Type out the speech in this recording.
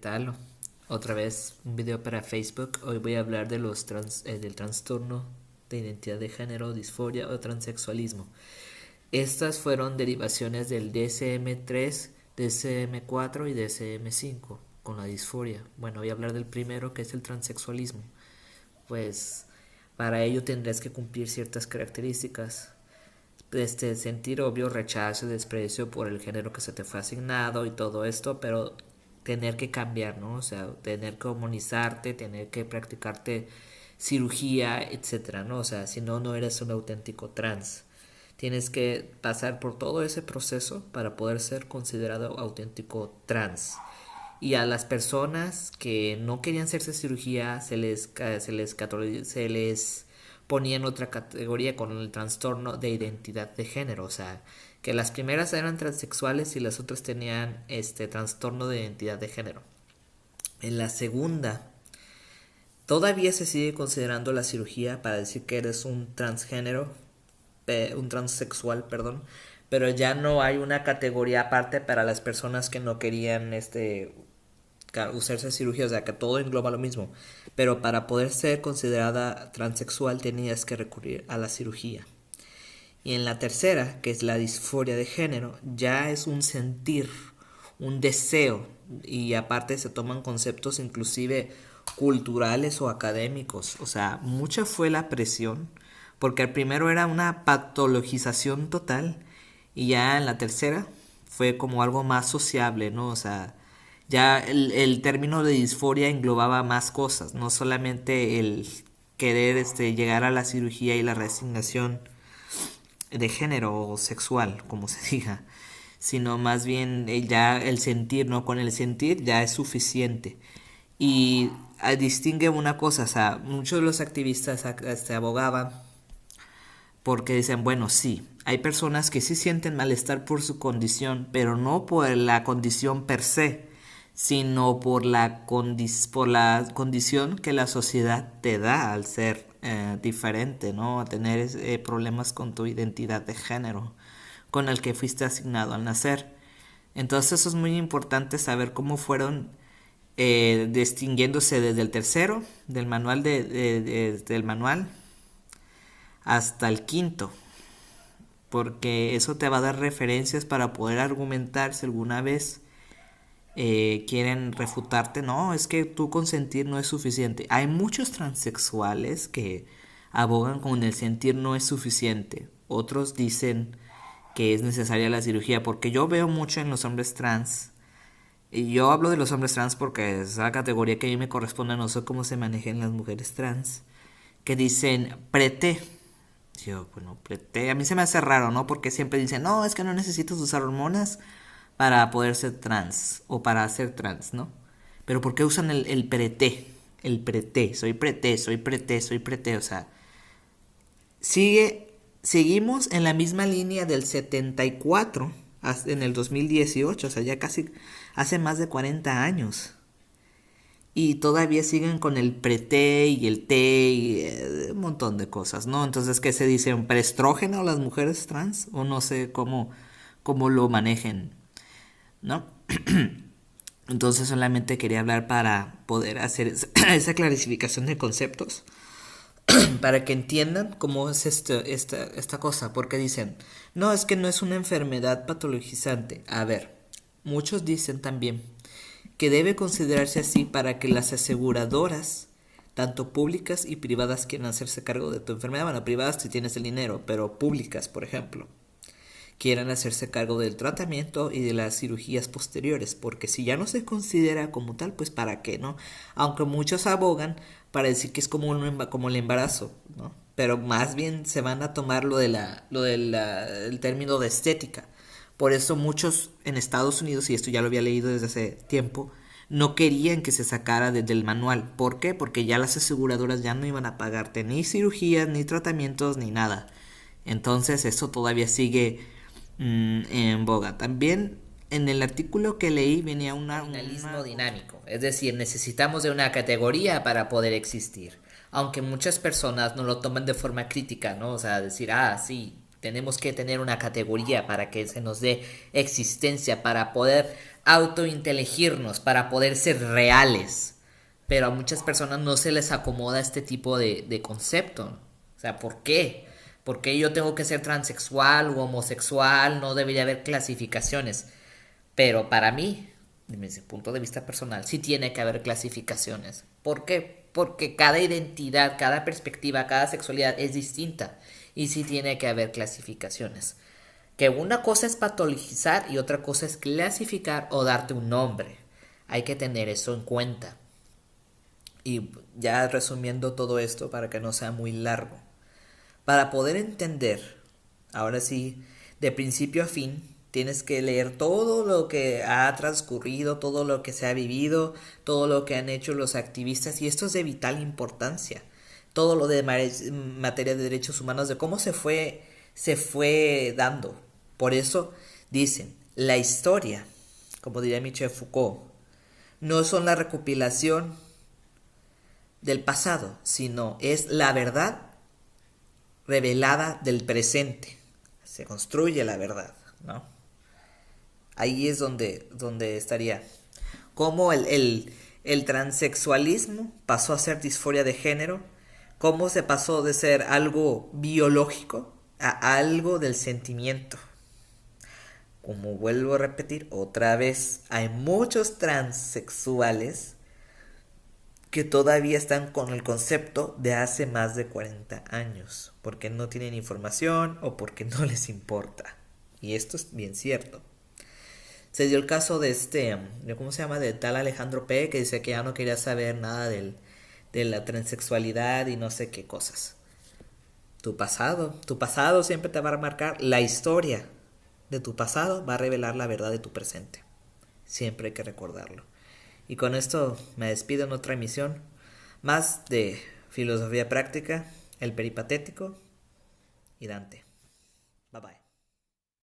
tal? Otra vez un video para Facebook. Hoy voy a hablar de del trastorno de identidad de género, disforia o transexualismo. Estas fueron derivaciones del DSM-3, DSM-4 y DSM-5 con la disforia. Bueno, voy a hablar del primero, que es el transexualismo. Pues para ello tendrás que cumplir ciertas características. Sentir obvio rechazo y desprecio por el género que se te fue asignado y todo esto, pero tener que cambiar, ¿no? O sea, tener que hormonizarte, tener que practicarte cirugía, etcétera, ¿no? O sea, si no, no eres un auténtico trans. Tienes que pasar por todo ese proceso para poder ser considerado auténtico trans. Y a las personas que no querían hacerse cirugía se les ponía en otra categoría con el trastorno de identidad de género. O sea, que las primeras eran transexuales y las otras tenían este trastorno de identidad de género. En la segunda, todavía se sigue considerando la cirugía para decir que eres un transgénero, un transexual, perdón, pero ya no hay una categoría aparte para las personas que no querían usarse cirugía, o sea que todo engloba lo mismo, pero para poder ser considerada transexual tenías que recurrir a la cirugía. Y en la tercera, que es la disforia de género, ya es un sentir, un deseo, y aparte se toman conceptos inclusive culturales o académicos. O sea, mucha fue la presión, porque el primero era una patologización total, y ya en la tercera fue como algo más sociable, ¿no? O sea, ya el término de disforia englobaba más cosas, no solamente el querer llegar a la cirugía y la resignación de género o sexual, como se diga, sino más bien ya el sentir, ¿no? Con el sentir ya es suficiente. Y distingue una cosa, o sea, muchos de los activistas abogaban porque dicen, bueno, sí, hay personas que sí sienten malestar por su condición, pero no por la condición per se, sino por por la condición que la sociedad te da al ser diferente, ¿no? A tener problemas con tu identidad de género, con el que fuiste asignado al nacer. Entonces eso es muy importante saber cómo fueron distinguiéndose desde el tercero, del manual del manual, hasta el quinto, porque eso te va a dar referencias para poder argumentar si alguna vez quieren refutarte. No, es que tu consentir no es suficiente. Hay muchos transexuales que abogan con el sentir no es suficiente. Otros dicen que es necesaria la cirugía, porque yo veo mucho en los hombres trans. Y yo hablo de los hombres trans porque es la categoría que a mí me corresponde, no sé cómo se manejan las mujeres trans, que dicen preté. Yo, bueno, preté, a mí se me hace raro, ¿no? Porque siempre dicen, no, es que no necesitas usar hormonas para poder ser trans o para ser trans, ¿no? Pero ¿por qué usan el preté? El preté, soy preté, soy preté, soy preté, o sea, seguimos en la misma línea del 74 en el 2018, o sea, ya casi hace más de 40 años. Y todavía siguen con el preté y el té y un montón de cosas, ¿no? Entonces, ¿qué se dice? ¿Un preestrógeno las mujeres trans? O no sé cómo lo manejen, ¿no? Entonces solamente quería hablar para poder hacer esa clarificación de conceptos, para que entiendan cómo es esta cosa, porque dicen, no, es que no es una enfermedad patologizante. A ver, muchos dicen también que debe considerarse así para que las aseguradoras, tanto públicas y privadas, quieran hacerse cargo de tu enfermedad. Bueno, privadas si tienes el dinero, pero públicas, por ejemplo, quieran hacerse cargo del tratamiento y de las cirugías posteriores, porque si ya no se considera como tal, pues para qué, ¿no? Aunque muchos abogan para decir que es como el embarazo, ¿no? Pero más bien se van a tomar el término de estética. Por eso muchos en Estados Unidos, y esto ya lo había leído desde hace tiempo, no querían que se sacara desde el manual. ¿Por qué? Porque ya las aseguradoras ya no iban a pagarte ni cirugías, ni tratamientos, ni nada. Entonces eso todavía sigue en boga. También en el artículo que leí venía una dinámico, es decir, necesitamos de una categoría para poder existir. Aunque muchas personas no lo toman de forma crítica, ¿no? O sea, decir, ah, sí, Tenemos que tener una categoría para que se nos dé existencia, para poder autointeligirnos, para poder ser reales. Pero a muchas personas no se les acomoda este tipo de concepto. O sea, ¿por qué? ¿Por qué yo tengo que ser transexual o homosexual? No debería haber clasificaciones. Pero para mí, desde mi punto de vista personal, sí tiene que haber clasificaciones. ¿Por qué? Porque cada identidad, cada perspectiva, cada sexualidad es distinta. Y sí tiene que haber clasificaciones. Que una cosa es patologizar y otra cosa es clasificar o darte un nombre. Hay que tener eso en cuenta. Y ya resumiendo todo esto para que no sea muy largo. Para poder entender, ahora sí, de principio a fin, tienes que leer todo lo que ha transcurrido, todo lo que se ha vivido, todo lo que han hecho los activistas, y esto es de vital importancia. Todo lo de materia de derechos humanos, de cómo se fue dando. Por eso dicen, la historia, como diría Michel Foucault, no son la recopilación del pasado, sino es la verdad revelada del presente. Se construye la verdad, ¿no? Ahí es donde estaría. Cómo el transexualismo pasó a ser disforia de género, cómo se pasó de ser algo biológico a algo del sentimiento. Como vuelvo a repetir otra vez, hay muchos transexuales que todavía están con el concepto de hace más de 40 años, porque no tienen información o porque no les importa. Y esto es bien cierto. Se dio el caso de ¿cómo se llama? De tal Alejandro P. que dice que ya no quería saber nada de la transexualidad y no sé qué cosas. Tu pasado siempre te va a marcar. La historia de tu pasado va a revelar la verdad de tu presente. Siempre hay que recordarlo. Y con esto me despido en otra emisión más de filosofía práctica, el peripatético y Dante. Bye bye.